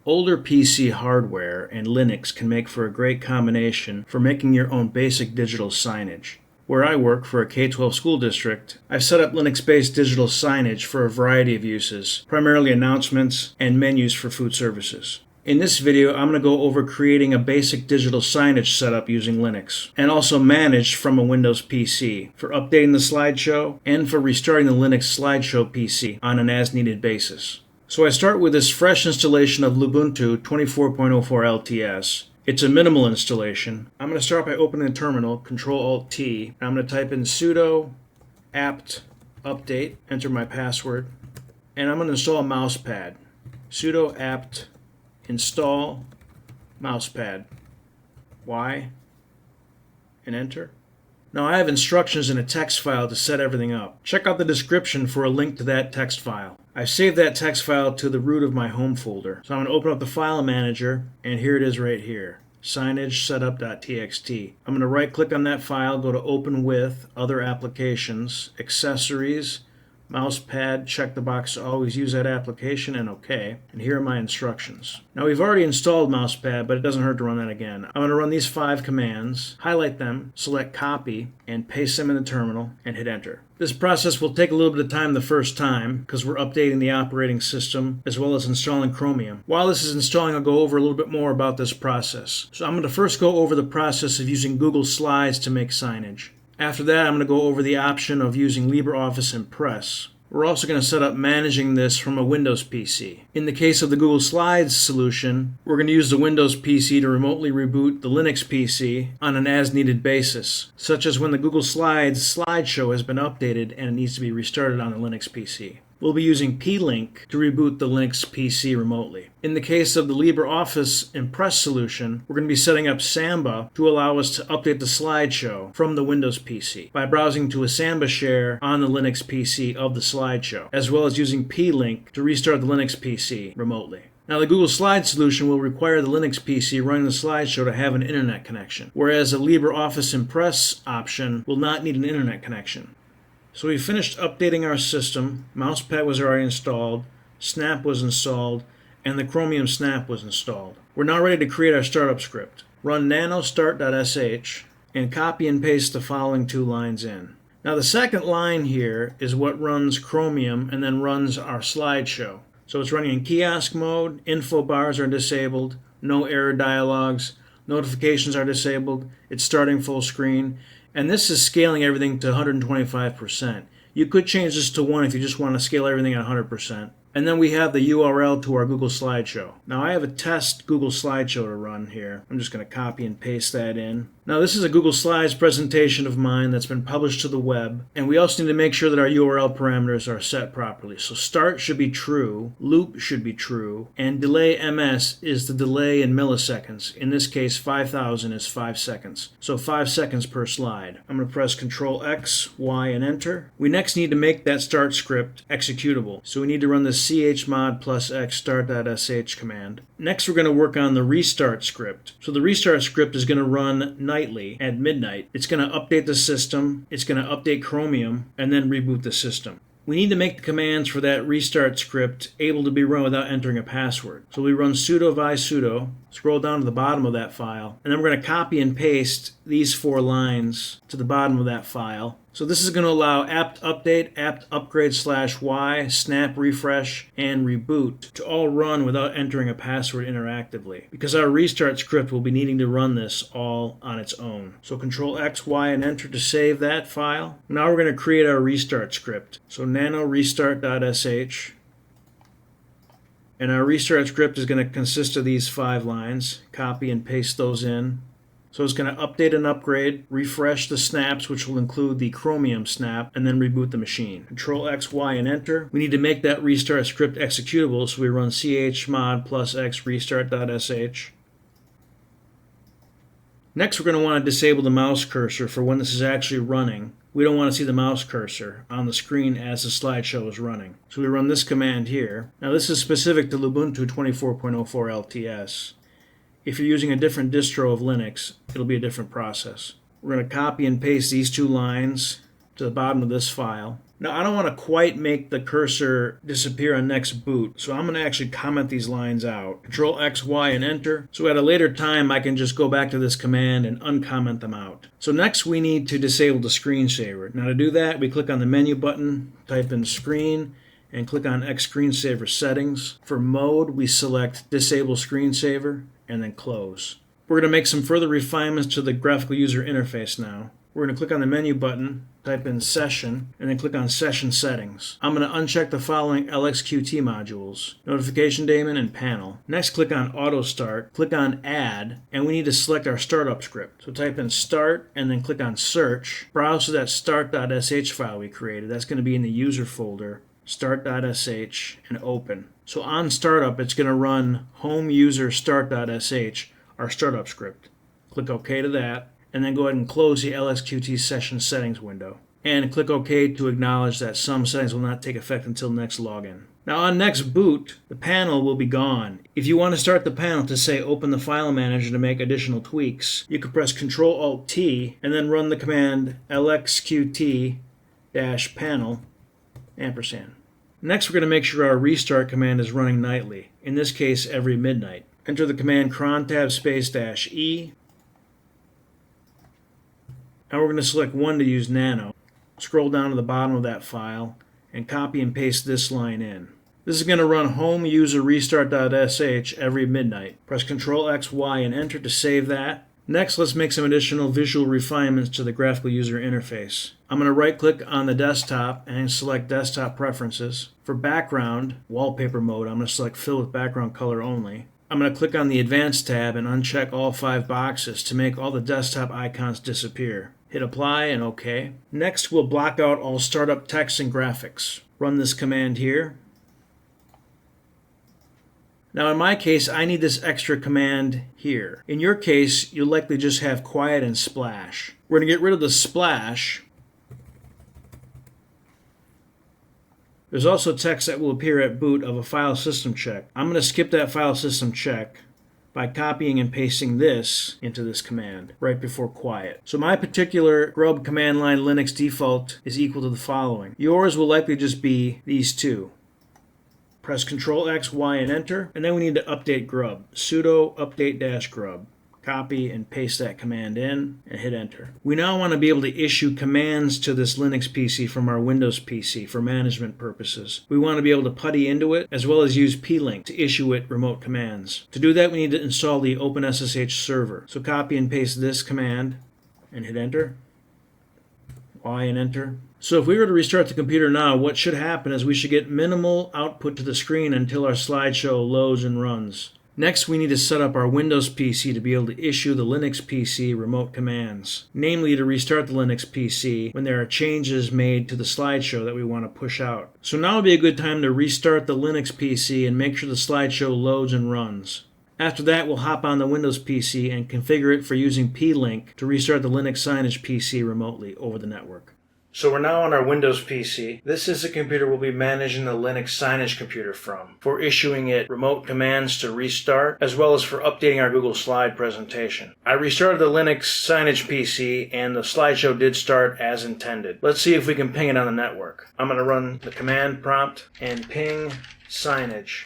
Older PC hardware and Linux can make for a great combination for making your own basic digital signage. Where I work for a K-12 school district, I've set up Linux-based digital signage for a variety of uses, primarily announcements and menus for food services. In this video, I'm going to go over creating a basic digital signage setup using Linux, and also managed from a Windows PC for updating the slideshow and for restarting the Linux slideshow PC on an as-needed basis. So I start with this fresh installation of Ubuntu 24.04 LTS. It's a minimal installation. I'm going to start by opening the terminal, Control-Alt-T, and I'm going to type in sudo apt update, enter my password, and I'm going to install a mousepad. Sudo apt install mousepad. Y, and enter. Now I have instructions in a text file to set everything up. Check out the description for a link to that text file. I've saved that text file to the root of my home folder. So I'm going to open up the file manager, and here it is right here. Signage setup.txt. I'm going to right click on that file, go to open with, other applications, accessories, mousepad, check the box to always use that application, and OK. And here are my instructions. Now we've already installed mousepad, but it doesn't hurt to run that again. I'm going to run these 5 commands, highlight them, select copy, and paste them in the terminal, and hit enter. This process will take a little bit of time the first time because we're updating the operating system as well as installing Chromium. While this is installing, I'll go over a little bit more about this process. So I'm going to first go over the process of using Google Slides to make signage. After that, I'm going to go over the option of using LibreOffice Impress. We're also going to set up managing this from a Windows PC. In the case of the Google Slides solution, we're going to use the Windows PC to remotely reboot the Linux PC on an as-needed basis, such as when the Google Slides slideshow has been updated and it needs to be restarted on the Linux PC. We'll be using PuTTY Link to reboot the Linux PC remotely. In the case of the LibreOffice Impress solution, we're going to be setting up Samba to allow us to update the slideshow from the Windows PC by browsing to a Samba share on the Linux PC of the slideshow, as well as using PuTTY Link to restart the Linux PC remotely. Now, the Google Slides solution will require the Linux PC running the slideshow to have an internet connection, whereas the LibreOffice Impress option will not need an internet connection. So we finished updating our system, mousepad was already installed, Snap was installed, and the Chromium Snap was installed. We're now ready to create our startup script. Run nano start.sh and copy and paste the following 2 lines in. Now the second line here is what runs Chromium and then runs our slideshow. So it's running in kiosk mode, info bars are disabled, no error dialogues, notifications are disabled, it's starting full screen. And this is scaling everything to 125%. You could change this to 1 if you just want to scale everything at 100%. And then we have the URL to our Google Slideshow. Now I have a test Google Slideshow to run here. I'm just going to copy and paste that in. Now this is a Google Slides presentation of mine that's been published to the web. And we also need to make sure that our URL parameters are set properly. So start should be true, loop should be true, and delay ms is the delay in milliseconds. In this case, 5,000 is 5 seconds. So 5 seconds per slide. I'm going to press Ctrl X, Y, and enter. We next need to make that start script executable. So we need to run the chmod +x start.sh command. Next, we're going to work on the restart script. So the restart script is going to run nightly at midnight. It's going to update the system, it's going to update Chromium, and then reboot the system. We need to make the commands for that restart script able to be run without entering a password. So we run sudo vi sudo, scroll down to the bottom of that file, and then we're going to copy and paste these 4 lines to the bottom of that file. So this is going to allow apt update, apt upgrade /y, snap refresh, and reboot to all run without entering a password interactively, because our restart script will be needing to run this all on its own. So Ctrl X, Y, and enter to save that file. Now we're going to create our restart script. So nano restart.sh. And our restart script is going to consist of these 5 lines. Copy and paste those in. So it's going to update and upgrade, refresh the snaps, which will include the Chromium snap, and then reboot the machine. Control X, Y, and enter. We need to make that restart script executable, so we run chmod +x restart.sh. Next, we're going to want to disable the mouse cursor for when this is actually running. We don't want to see the mouse cursor on the screen as the slideshow is running. So we run this command here. Now this is specific to Ubuntu 24.04 LTS. If you're using a different distro of Linux, it'll be a different process. We're going to copy and paste these 2 lines to the bottom of this file. Now I don't want to quite make the cursor disappear on next boot, so I'm going to actually comment these lines out. Control X, Y, and enter. So at a later time I can just go back to this command and uncomment them out. So next we need to disable the screensaver. Now to do that, we click on the menu button, type in screen, and click on X screensaver settings. For mode, we select disable screensaver and then close. We're going to make some further refinements to the graphical user interface now. We're going to click on the menu button, type in session, and then click on session settings. I'm going to uncheck the following LXQT modules: notification daemon and panel. Next, click on auto start, click on add, and we need to select our startup script. So type in start and then click on search. Browse to that start.sh file we created. That's going to be in the user folder, start.sh, and open. So on startup, it's going to run home user start.sh, our startup script. Click OK to that, and then go ahead and close the LXQT session settings window. And click OK to acknowledge that some settings will not take effect until next login. Now on next boot, the panel will be gone. If you want to start the panel to say open the file manager to make additional tweaks, you can press Ctrl-Alt-T and then run the command lxqt-panel ampersand. Next we're going to make sure our restart command is running nightly, in this case every midnight. Enter the command cron-tab space -E. Now we're going to select one to use nano. Scroll down to the bottom of that file and copy and paste this line in. This is going to run home user restart.sh every midnight. Press Ctrl X, Y, and enter to save that. Next, let's make some additional visual refinements to the graphical user interface. I'm going to right click on the desktop and select desktop preferences. For background, wallpaper mode, I'm going to select fill with background color only. I'm going to click on the Advanced tab and uncheck all 5 boxes to make all the desktop icons disappear. Hit apply and OK. Next, we'll block out all startup text and graphics. Run this command here. Now in my case, I need this extra command here. In your case, you'll likely just have quiet and splash. We're going to get rid of the splash. There's also text that will appear at boot of a file system check. I'm going to skip that file system check by copying and pasting this into this command right before quiet. So my particular grub command line Linux default is equal to the following. Yours will likely just be these two. Press Ctrl X, Y, and enter, and then we need to update grub. Sudo update-grub. Copy and paste that command in and hit enter. We now want to be able to issue commands to this Linux PC from our Windows PC for management purposes. We want to be able to PuTTY into it as well as use PuTTY Link to issue it remote commands. To do that, we need to install the OpenSSH server. So copy and paste this command and hit enter. Y and enter. So if we were to restart the computer now, what should happen is we should get minimal output to the screen until our slideshow loads and runs. Next, we need to set up our Windows PC to be able to issue the Linux PC remote commands, namely to restart the Linux PC when there are changes made to the slideshow that we want to push out. So now would be a good time to restart the Linux PC and make sure the slideshow loads and runs. After that, we'll hop on the Windows PC and configure it for using PuTTY Link to restart the Linux Signage PC remotely over the network. So we're now on our Windows PC. This is the computer we'll be managing the Linux Signage computer from, for issuing it remote commands to restart, as well as for updating our Google Slide presentation. I restarted the Linux Signage PC, and the slideshow did start as intended. Let's see if we can ping it on the network. I'm going to run the command prompt and ping Signage.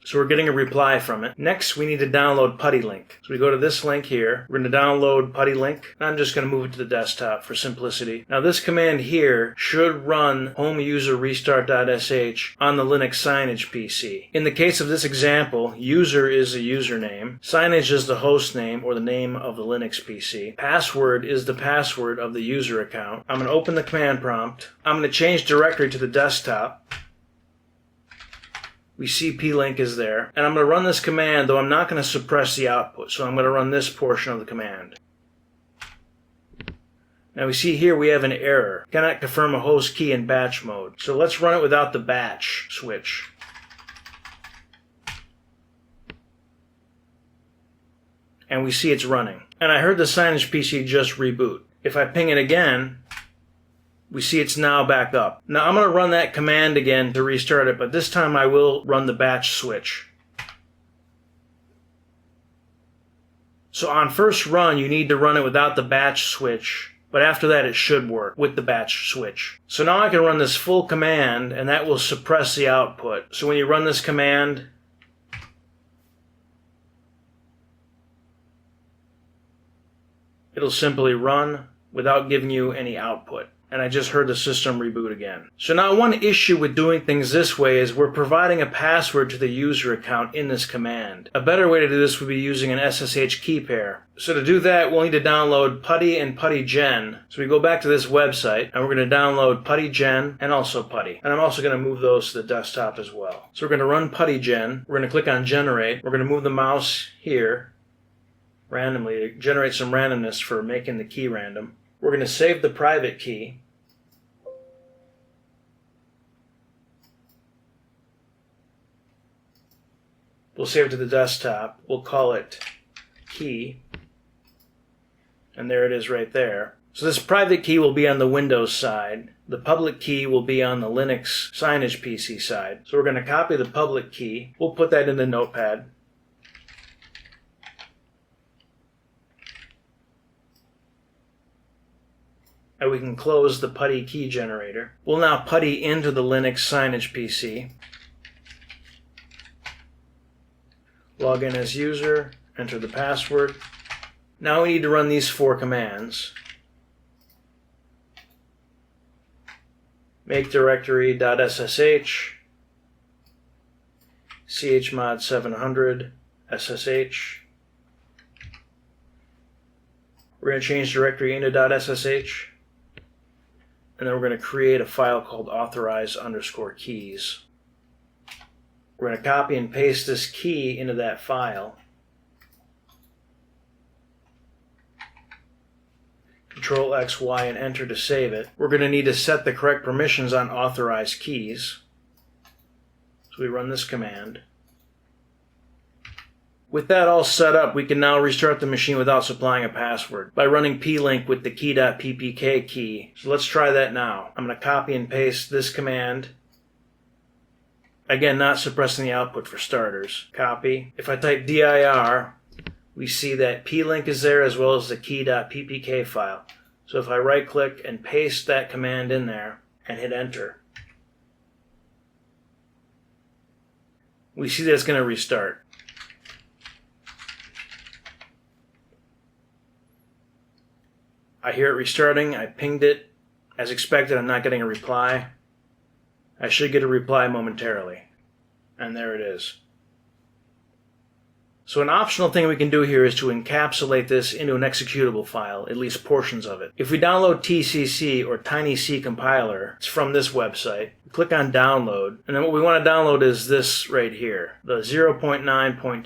So we're getting a reply from it. Next, we need to download PuTTY Link. So we go to this link here. We're going to download PuTTY Link. I'm just going to move it to the desktop for simplicity. Now this command here should run home user restart.sh on the Linux Signage PC. In the case of this example, user is the username. Signage is the host name or the name of the Linux PC. Password is the password of the user account. I'm going to open the command prompt. I'm going to change directory to the desktop. We see PuTTY Link is there. And I'm going to run this command, though I'm not going to suppress the output. So I'm going to run this portion of the command. Now we see here we have an error. Cannot confirm a host key in batch mode. So let's run it without the batch switch. And we see it's running. And I heard the Signage PC just reboot. If I ping it again, we see it's now back up. Now I'm going to run that command again to restart it, but this time I will run the batch switch. So on first run, you need to run it without the batch switch But after that, it should work with the batch switch. So now I can run this full command, and that will suppress the output. So when you run this command, it'll simply run without giving you any output. And I just heard the system reboot again. So now one issue with doing things this way is we're providing a password to the user account in this command. A better way to do this would be using an SSH key pair. So to do that, we'll need to download PuTTY and PuTTY Gen. So we go back to this website, and we're going to download PuTTY Gen and also PuTTY. And I'm also going to move those to the desktop as well. So we're going to run PuTTY Gen. We're going to click on Generate. We're going to move the mouse here randomly to generate some randomness for making the key random. We're going to save the private key. We'll save it to the desktop. We'll call it key. And there it is right there. So this private key will be on the Windows side. The public key will be on the Linux Signage PC side. So we're going to copy the public key. We'll put that into Notepad. And we can close the PuTTY key generator. We'll now PuTTY into the Linux Signage PC. Log in as user, enter the password. Now we need to run these 4 commands. Make directory.ssh, chmod 700 ssh. We're going to change directory into .ssh. And then we're going to create a file called authorize_keys. We're going to copy and paste this key into that file. Control X, Y, and enter to save it. We're going to need to set the correct permissions on authorized keys. So we run this command. With that all set up, we can now restart the machine without supplying a password by running plink with the key.ppk key. So let's try that now. I'm going to copy and paste this command. Again, not suppressing the output for starters. Copy. If I type dir, we see that plink is there as well as the key.ppk file. So if I right click and paste that command in there and hit enter, we see that it's going to restart. I hear it restarting. I pinged it. As expected, I'm not getting a reply. I should get a reply momentarily. And there it is. So an optional thing we can do here is to encapsulate this into an executable file, at least portions of it. If we download TCC or TinyC compiler, it's from this website. Click on download, and then what we want to download is this right here, the 0.9.27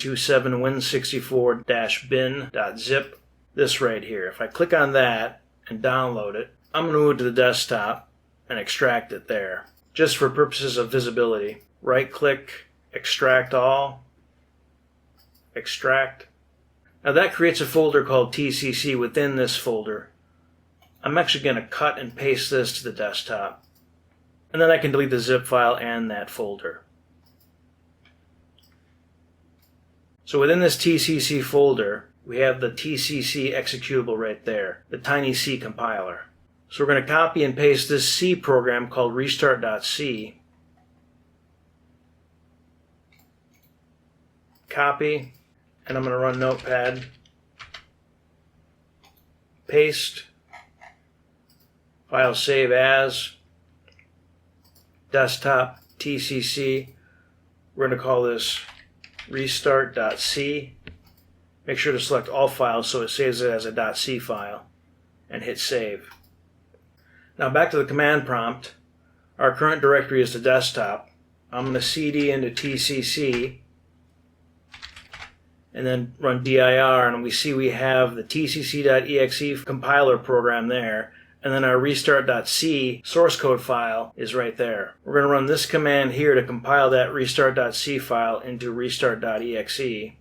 win64-bin.zip. This right here. If I click on that and download it, I'm going to move it to the desktop and extract it there. Just for purposes of visibility. Right click, extract all, extract. Now that creates a folder called TCC within this folder. I'm actually going to cut and paste this to the desktop. And then I can delete the zip file and that folder. So within this TCC folder, we have the TCC executable right there, the TinyC compiler. So we're going to copy and paste this C program called restart.c. Copy, and I'm going to run Notepad. Paste, file save as, desktop, TCC. We're going to call this restart.c. Make sure to select all files so it saves it as a .c file, and hit save. Now back to the command prompt. Our current directory is the desktop. I'm going to cd into TCC, and then run dir, and we see we have the tcc.exe compiler program there, and then our restart.c source code file is right there. We're going to run this command here to compile that restart.c file into restart.exe.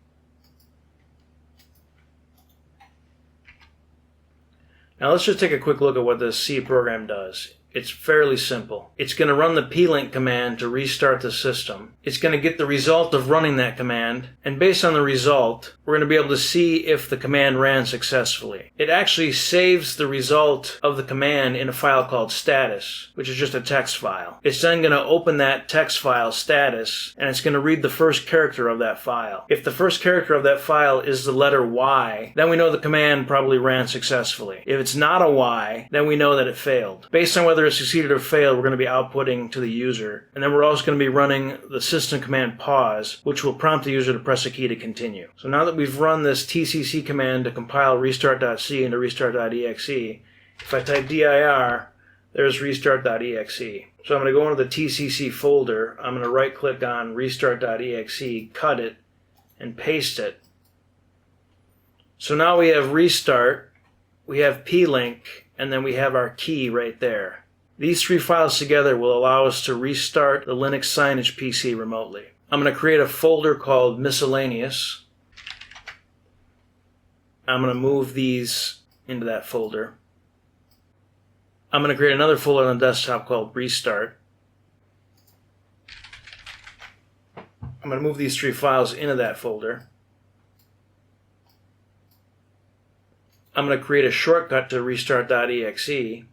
Now let's just take a quick look at what this C program does. It's fairly simple. It's going to run the plink command to restart the system. It's going to get the result of running that command, and based on the result, we're going to be able to see if the command ran successfully. It actually saves the result of the command in a file called status, which is just a text file. It's then going to open that text file status, and it's going to read the first character of that file. If the first character of that file is the letter Y, then we know the command probably ran successfully. If it's not a Y, then we know that it failed. Based on whether it succeeded or failed, we're going to be outputting to the user, and then we're also going to be running the system command pause, which will prompt the user to press a key to continue. So now that we've run this tcc command to compile restart.c into restart.exe, if I type dir, there's restart.exe. So I'm going to go into the tcc folder, I'm going to right click on restart.exe, cut it, and paste it. So now we have restart, we have PuTTY Link, and then we have our key right there. These three files together will allow us to restart the Linux Signage PC remotely. I'm going to create a folder called miscellaneous. I'm going to move these into that folder. I'm going to create another folder on the desktop called restart. I'm going to move these three files into that folder. I'm going to create a shortcut to restart.exe.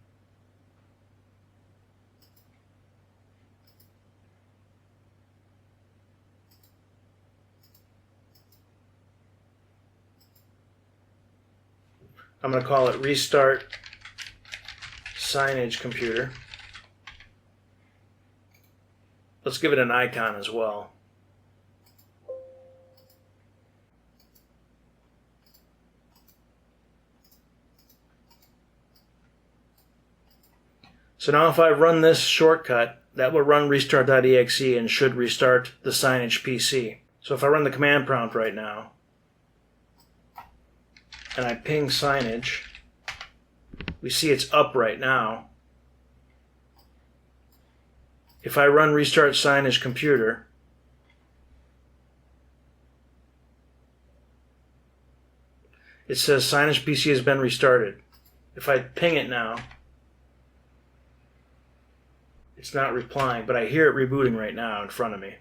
I'm going to call it Restart Signage Computer. Let's give it an icon as well. So now if I run this shortcut, that will run restart.exe and should restart the Signage PC. So if I run the command prompt right now, and I ping Signage, we see it's up right now. If I run restart Signage Computer, it says Signage PC has been restarted. If I ping it now, it's not replying, but I hear it rebooting right now in front of me.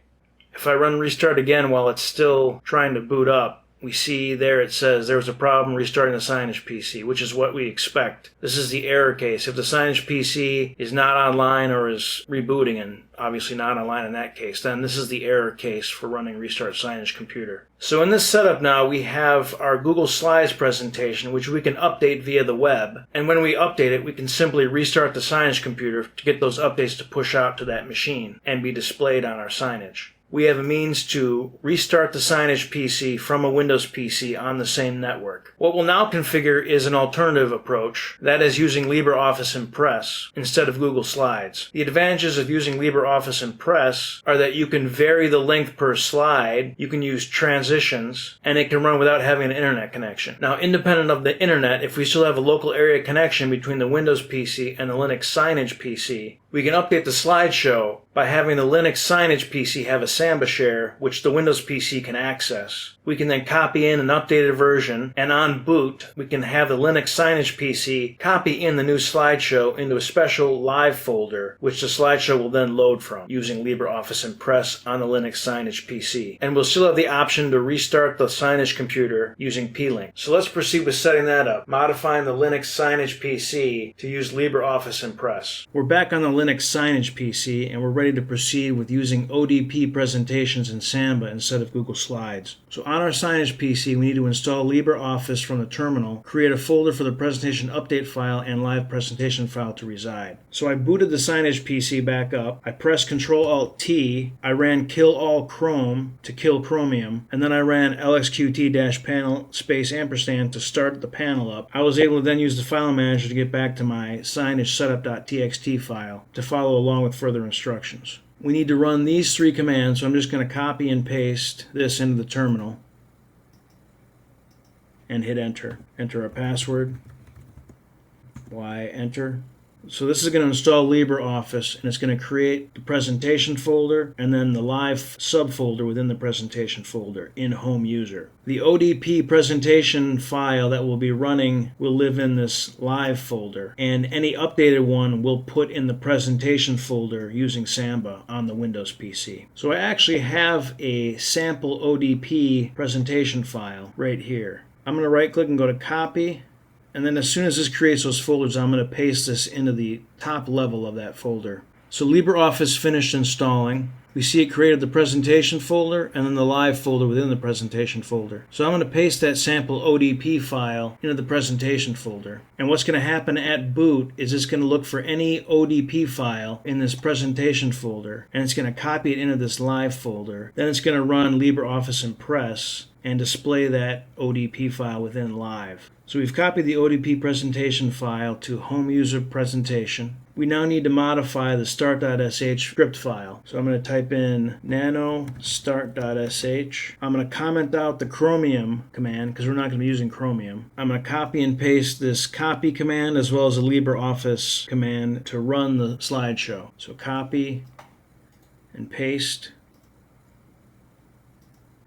If I run restart again while it's still trying to boot up, we see there it says there was a problem restarting the Signage PC, which is what we expect. This is the error case. If the Signage PC is not online or is rebooting, and obviously not online in that case, then this is the error case for running Restart Signage Computer. So in this setup now, we have our Google Slides presentation, which we can update via the web. And when we update it, we can simply restart the Signage Computer to get those updates to push out to that machine and be displayed on our signage. We have a means to restart the Signage PC from a Windows PC on the same network. What we'll now configure is an alternative approach, that is using LibreOffice Impress instead of Google Slides. The advantages of using LibreOffice Impress are that you can vary the length per slide, you can use transitions, and it can run without having an internet connection. Now, independent of the internet, if we still have a local area connection between the Windows PC and the Linux Signage PC, we can update the slideshow by having the Linux Signage PC have a Samba share, which the Windows PC can access. We can then copy in an updated version, and on boot, we can have the Linux Signage PC copy in the new slideshow into a special live folder, which the slideshow will then load from, using LibreOffice Impress on the Linux Signage PC. And we'll still have the option to restart the Signage computer using PuTTY Link. So let's proceed with setting that up, modifying the Linux Signage PC to use LibreOffice Impress. We're back on the Linux Signage PC, and we're ready to proceed with using ODP presentations in Samba instead of Google Slides. So on our Signage PC, we need to install LibreOffice from the terminal, create a folder for the presentation update file and live presentation file to reside. So I booted the Signage PC back up, I pressed Ctrl-Alt-T, I ran kill all Chrome to kill Chromium, and then I ran lxqt-panel & to start the panel up. I was able to then use the file manager to get back to my Signage setup.txt file to follow along with further instructions. We need to run these three commands, so I'm just going to copy and paste this into the terminal and hit enter. Enter our password, Y, enter, So this is going to install LibreOffice, and it's going to create the presentation folder and then the live subfolder within the presentation folder in home user. The ODP presentation file that will be running will live in this live folder, and any updated one will put in the presentation folder using Samba on the Windows PC. So I actually have a sample ODP presentation file right here. I'm going to right click and go to copy. And then as soon as this creates those folders, I'm going to paste this into the top level of that folder. So LibreOffice finished installing. We see it created the presentation folder and then the live folder within the presentation folder. So I'm going to paste that sample ODP file into the presentation folder. And what's going to happen at boot is it's going to look for any ODP file in this presentation folder, and it's going to copy it into this live folder. Then it's going to run LibreOffice Impress and display that ODP file within live. So we've copied the ODP presentation file to home user presentation. We now need to modify the start.sh script file. So I'm going to type in nano start.sh. I'm going to comment out the Chromium command because we're not going to be using Chromium. I'm going to copy and paste this copy command as well as a LibreOffice command to run the slideshow. So copy and paste.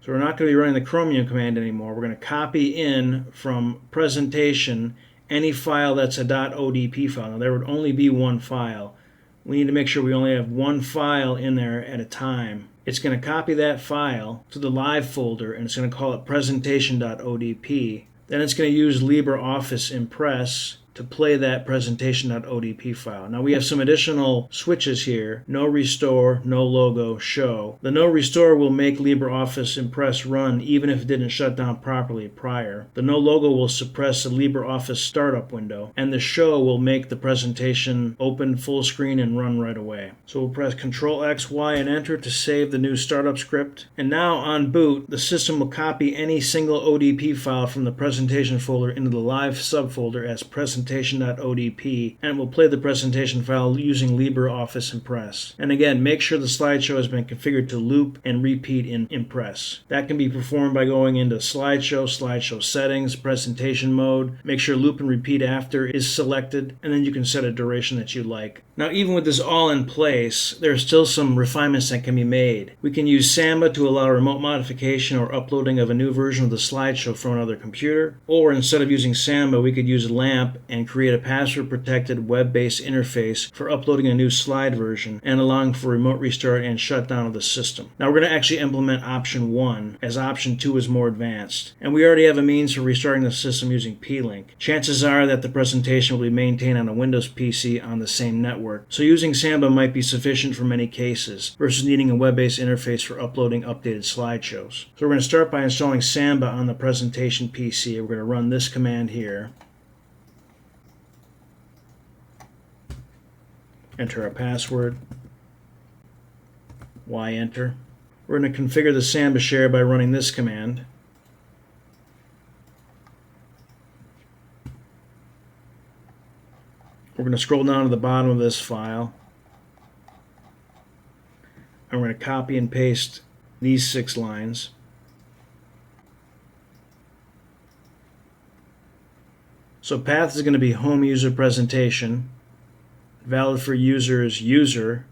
So we're not going to be running the Chromium command anymore. We're going to copy in from presentation any file that's a .odp file. Now there would only be one file. We need to make sure we only have one file in there at a time. It's going to copy that file to the live folder, and it's going to call it presentation.odp. Then it's going to use LibreOffice Impress to play that presentation.odp file. Now we have some additional switches here. No restore, no logo, show. The no restore will make LibreOffice Impress run even if it didn't shut down properly prior. The no logo will suppress the LibreOffice startup window, and the show will make the presentation open full screen and run right away. So we'll press Ctrl X, Y, and Enter to save the new startup script. And now on boot, the system will copy any single ODP file from the presentation folder into the live subfolder as presentation.odp, and it will play the presentation file using LibreOffice Impress. And again, make sure the slideshow has been configured to loop and repeat in Impress. That can be performed by going into slideshow, slideshow settings, presentation mode. Make sure loop and repeat after is selected, and then you can set a duration that you like. Now, even with this all in place, there are still some refinements that can be made. We can use Samba to allow remote modification or uploading of a new version of the slideshow from another computer, or instead of using Samba, we could use LAMP and create a password-protected web-based interface for uploading a new slide version and allowing for remote restart and shutdown of the system. Now we're going to actually implement option 1, as option 2 is more advanced. And we already have a means for restarting the system using PuTTY Link. Chances are that the presentation will be maintained on a Windows PC on the same network. So using Samba might be sufficient for many cases versus needing a web-based interface for uploading updated slideshows. So we're going to start by installing Samba on the presentation PC. We're going to run this command here. Enter our password. Y enter. We're going to configure the Samba share by running this command. We're going to scroll down to the bottom of this file. And we're going to copy and paste these 6 lines. So path is going to be home user presentation. Valid for users, user,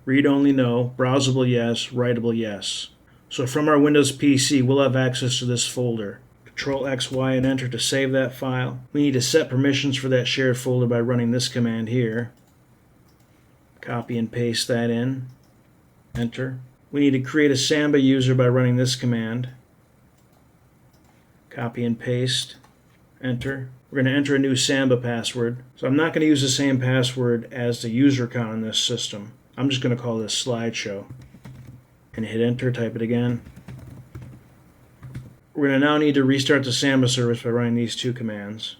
read-only no, browsable yes, writable yes. So from our Windows PC, we'll have access to this folder. Control X, Y, and Enter to save that file. We need to set permissions for that shared folder by running this command here. Copy and paste that in. Enter. We need to create a Samba user by running this command. Copy and paste. Enter. We're going to enter a new Samba password. So I'm not going to use the same password as the user account on this system. I'm just going to call this slideshow. And hit enter, type it again. We're going to now need to restart the Samba service by running these 2 commands.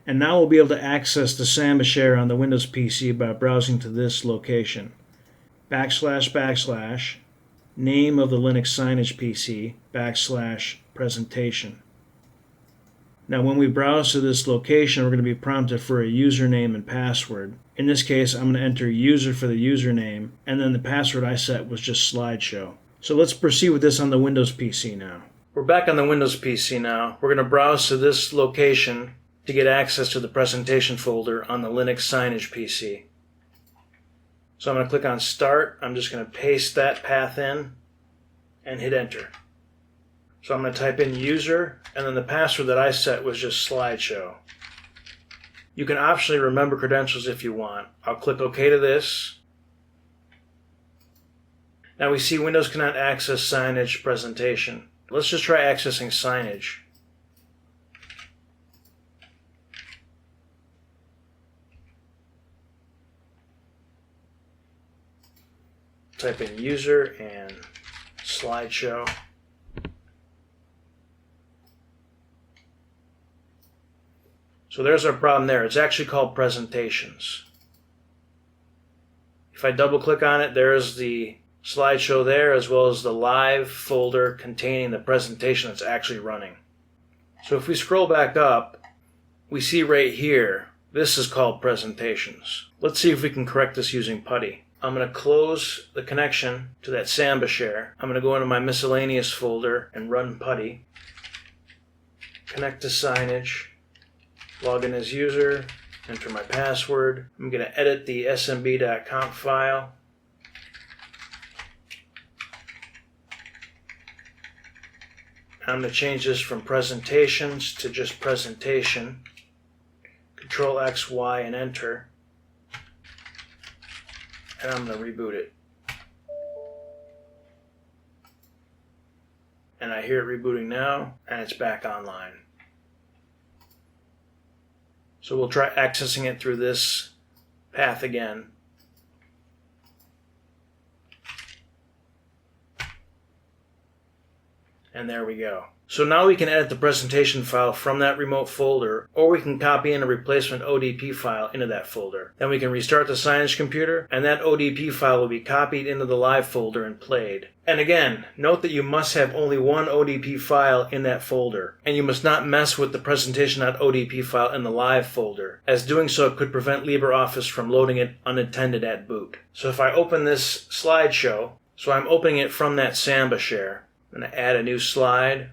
And now we'll be able to access the Samba share on the Windows PC by browsing to this location. // name of the Linux Signage PC / presentation. Now when we browse to this location, we're going to be prompted for a username and password. In this case, I'm going to enter user for the username, and then the password I set was just slideshow. So let's proceed with this on the Windows PC now. We're back on the Windows PC now. We're going to browse to this location to get access to the presentation folder on the Linux Signage PC. So I'm going to click on Start. I'm just going to paste that path in and hit Enter. So I'm going to type in user, and then the password that I set was just slideshow. You can optionally remember credentials if you want. I'll click OK to this. Now we see Windows cannot access Signage presentation. Let's just try accessing Signage. Type in user and slideshow. So there's our problem there. It's actually called presentations. If I double click on it, there's the slideshow there, as well as the live folder containing the presentation that's actually running. So if we scroll back up, we see right here, this is called presentations. Let's see if we can correct this using PuTTY. I'm going to close the connection to that Samba share. I'm going to go into my miscellaneous folder and run PuTTY. Connect to Signage. Log in as user, enter my password. I'm going to edit the smb.conf file. I'm going to change this from presentations to just presentation. Control X, Y, and enter. And I'm going to reboot it. And I hear it rebooting now, and it's back online. So we'll try accessing it through this path again. And there we go. So now we can edit the presentation file from that remote folder, or we can copy in a replacement ODP file into that folder. Then we can restart the Signage computer, and that ODP file will be copied into the live folder and played. And again, note that you must have only one ODP file in that folder, and you must not mess with the presentation.odp file in the live folder, as doing so could prevent LibreOffice from loading it unattended at boot. So if I open this slideshow, so I'm opening it from that Samba share, I'm going to add a new slide.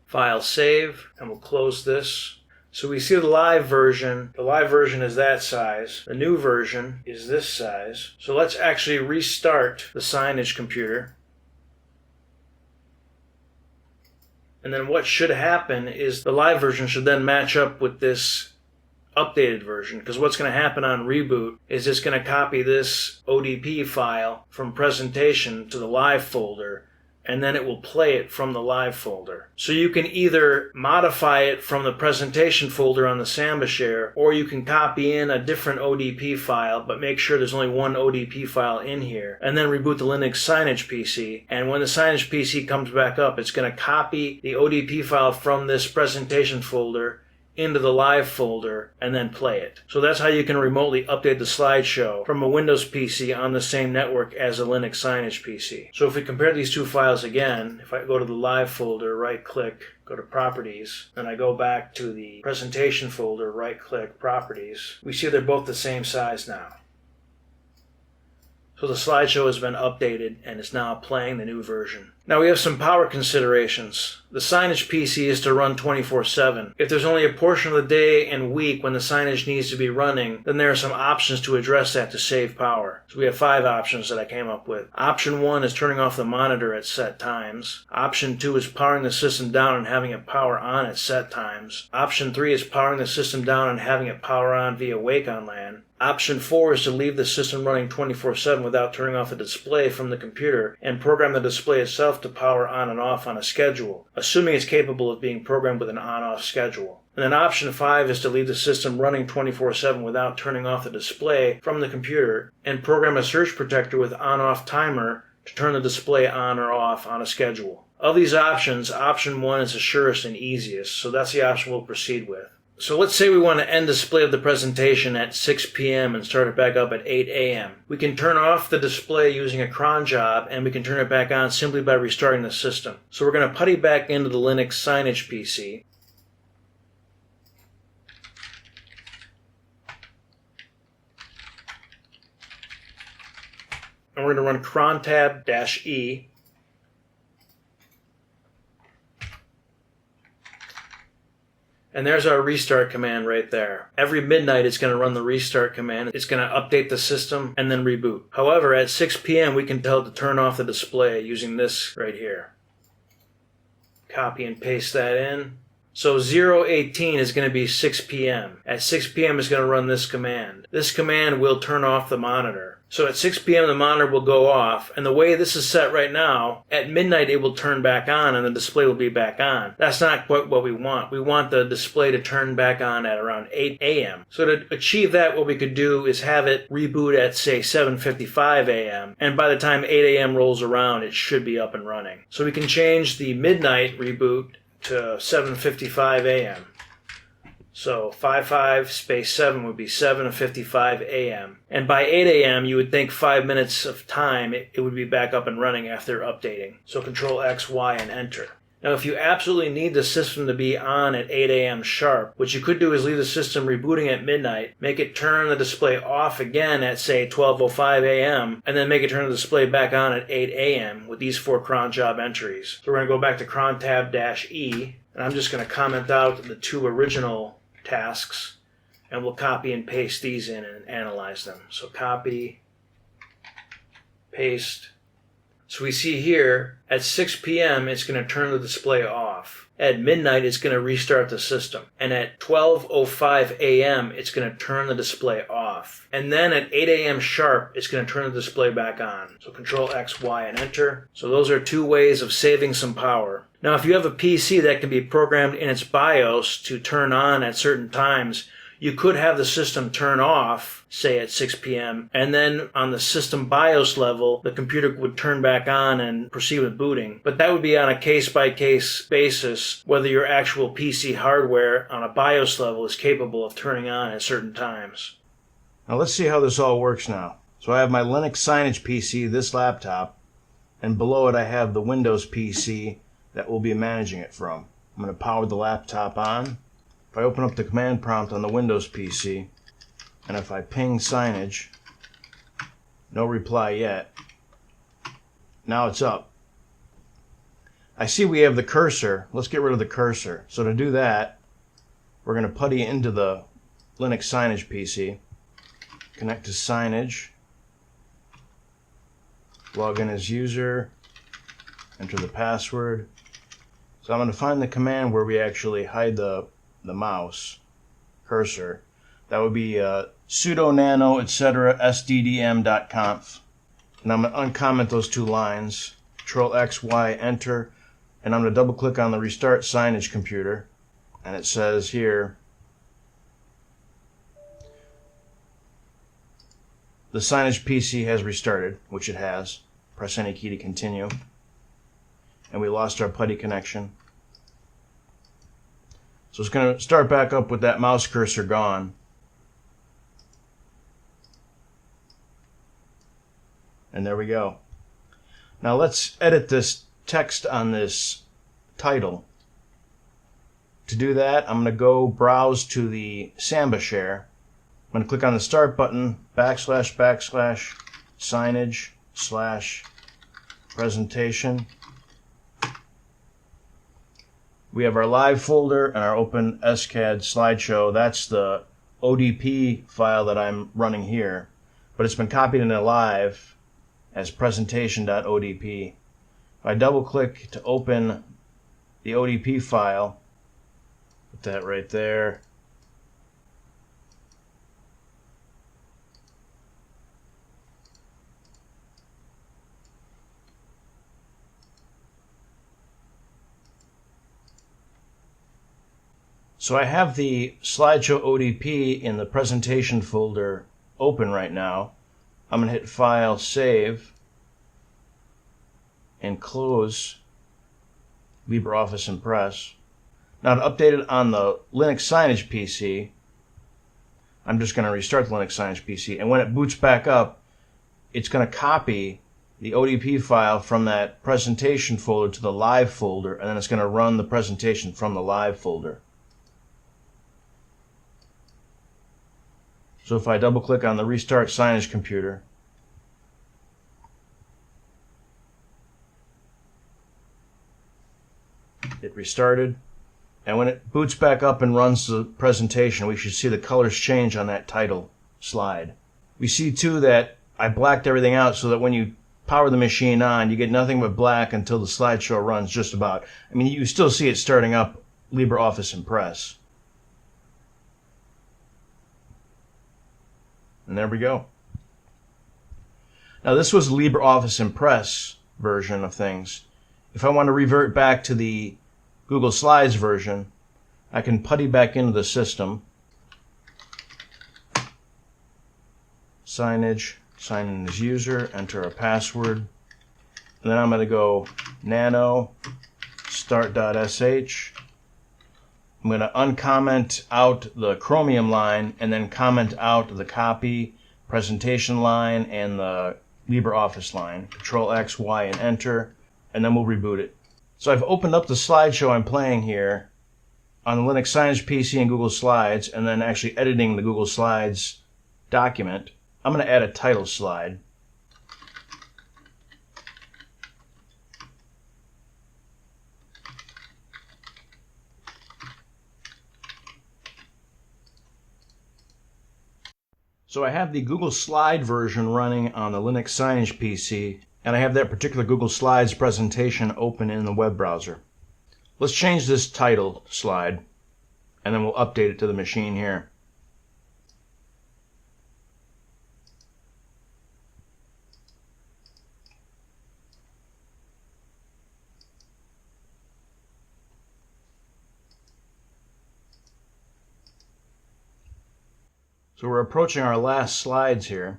File save, and we'll close this. So we see the live version. The live version is that size. The new version is this size. So let's actually restart the Signage computer. And then what should happen is the live version should then match up with this updated version, because what's going to happen on reboot is it's going to copy this ODP file from presentation to the live folder, and then it will play it from the live folder. So you can either modify it from the presentation folder on the Samba share, or you can copy in a different ODP file, but make sure there's only one ODP file in here, and then reboot the Linux Signage PC. And when the Signage PC comes back up, it's going to copy the ODP file from this presentation folder into the live folder and then play it. So that's how you can remotely update the slideshow from a Windows PC on the same network as a Linux Signage PC. So if we compare these two files again, if I go to the live folder, right click, go to properties, and I go back to the presentation folder, right click, properties, we see they're both the same size now. So the slideshow has been updated and is now playing the new version. Now we have some power considerations. The Signage PC is to run 24/7. If there's only a portion of the day and week when the Signage needs to be running, then there are some options to address that to save power. So we have 5 options that I came up with. Option 1 is turning off the monitor at set times. Option 2 is powering the system down and having it power on at set times. Option 3 is powering the system down and having it power on via Wake on LAN. Option 4 is to leave the system running 24/7 without turning off the display from the computer and program the display itself to power on and off on a schedule, assuming it's capable of being programmed with an on-off schedule. And then option 5 is to leave the system running 24/7 without turning off the display from the computer and program a surge protector with on-off timer to turn the display on or off on a schedule. Of these options, option 1 is the surest and easiest, so that's the option we'll proceed with. So let's say we want to end display of the presentation at 6 p.m. and start it back up at 8 a.m. We can turn off the display using a cron job, and we can turn it back on simply by restarting the system. So we're going to PuTTY back into the Linux Signage PC. and we're going to run cron tab-E. And there's our restart command right there. Every midnight it's going to run the restart command. It's going to update the system and then reboot. However, at 6 p.m. we can tell it to turn off the display using this right here. Copy and paste that in. So 018 is going to be 6 p.m. At 6 p.m. it's going to run this command. This command will turn off the monitor. So at 6 p.m. the monitor will go off, and the way this is set right now, at midnight it will turn back on and the display will be back on. That's not quite what we want. We want the display to turn back on at around 8 a.m. So to achieve that, what we could do is have it reboot at, say, 7:55 a.m. And by the time 8 a.m. rolls around, it should be up and running. So we can change the midnight reboot to 7:55 a.m. So 55 space 7 would be 7:55 a.m. And by 8 a.m. you would think 5 minutes of time it would be back up and running after updating. So Control X, Y, and Enter. Now if you absolutely need the system to be on at 8 a.m. sharp, what you could do is leave the system rebooting at midnight, make it turn the display off again at, say, 12:05 a.m., and then make it turn the display back on at 8 a.m. with these 4 cron job entries. So we're going to go back to cron tab-E, and I'm just going to comment out the 2 original tasks, and we'll copy and paste these in and analyze them. So copy, paste. So we see here at 6 p.m. it's going to turn the display off. At midnight it's going to restart the system. And at 12:05 a.m. it's going to turn the display off. And then at 8 a.m. sharp it's going to turn the display back on. So Control X, Y, and Enter. So those are 2 ways of saving some power. Now if you have a PC that can be programmed in its BIOS to turn on at certain times, you could have the system turn off, say at 6 p.m., and then on the system BIOS level, the computer would turn back on and proceed with booting. But that would be on a case-by-case basis, whether your actual PC hardware on a BIOS level is capable of turning on at certain times. Now let's see how this all works now. So I have my Linux Signage PC, this laptop, and below it I have the Windows PC that we'll be managing it from. I'm going to power the laptop on. If I open up the command prompt on the Windows PC, and if I ping Signage, no reply yet. Now it's up. I see we have the cursor. Let's get rid of the cursor. So to do that, we're going to PuTTY into the Linux Signage PC, connect to Signage, log in as user, enter the password. So I'm going to find the command where we actually hide the mouse cursor. That would be sudo nano etc sddm.conf. And I'm going to uncomment those 2 lines. Control X, Y, Enter. And I'm going to double click on the Restart Signage computer. And it says here, the Signage PC has restarted, which it has. Press any key to continue. And we lost our PuTTY connection. So it's going to start back up with that mouse cursor gone. And there we go. Now let's edit this text on this title. To do that, I'm going to go browse to the Samba share. I'm going to click on the Start button, // Signage / presentation. We have our live folder and our open SCAD slideshow. That's the ODP file that I'm running here, but it's been copied into live as presentation.odp. If I double click to open the ODP file, put that right there. So I have the slideshow ODP in the presentation folder open right now. I'm going to hit File, Save, and close LibreOffice Impress. Now to update it on the Linux Signage PC, I'm just going to restart the Linux Signage PC, and when it boots back up, it's going to copy the ODP file from that presentation folder to the live folder, and then it's going to run the presentation from the live folder. So if I double click on the Restart Signage computer, it restarted. And when it boots back up and runs the presentation, we should see the colors change on that title slide. We see too that I blacked everything out so that when you power the machine on, you get nothing but black until the slideshow runs just about. I mean, you still see it starting up LibreOffice Impress. And there we go. Now this was LibreOffice Impress version of things. If I want to revert back to the Google Slides version, I can PuTTY back into the system. Signage, sign in as user, enter a password. And then I'm going to go nano start.sh. I'm going to uncomment out the Chromium line and then comment out the copy, presentation line, and the LibreOffice line. Control X, Y, and enter, and then we'll reboot it. So I've opened up the slideshow I'm playing here on the Linux Signage PC and Google Slides, and then actually editing the Google Slides document. I'm going to add a title slide. So I have the Google Slide version running on the Linux Signage PC, and I have that particular Google Slides presentation open in the web browser. Let's change this title slide, and then we'll update it to the machine here. So we're approaching our last slides here.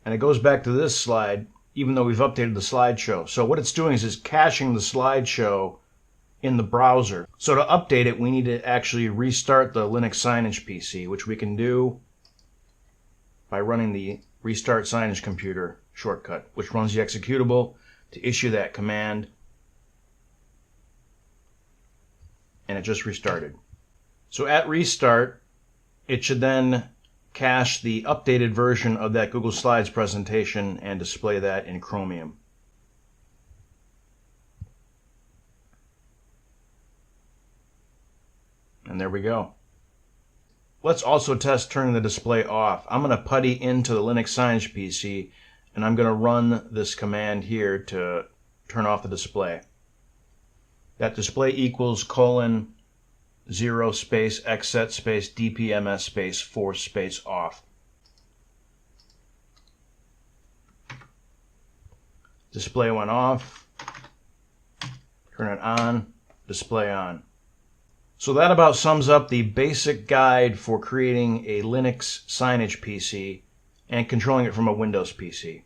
And it goes back to this slide, even though we've updated the slideshow. So what it's doing is it's caching the slideshow in the browser. So to update it, we need to actually restart the Linux Signage PC, which we can do by running the Restart Signage Computer shortcut, which runs the executable to issue that command. And it just restarted. So at restart, it should then cache the updated version of that Google Slides presentation and display that in Chromium. And there we go. Let's also test turning the display off. I'm going to PuTTY into the Linux Signage PC, and I'm going to run this command here to turn off the display. That display equals :0 space xset space dpms space force space off. Display went off. Turn it on. Display on. So that about sums up the basic guide for creating a Linux Signage PC and controlling it from a Windows PC.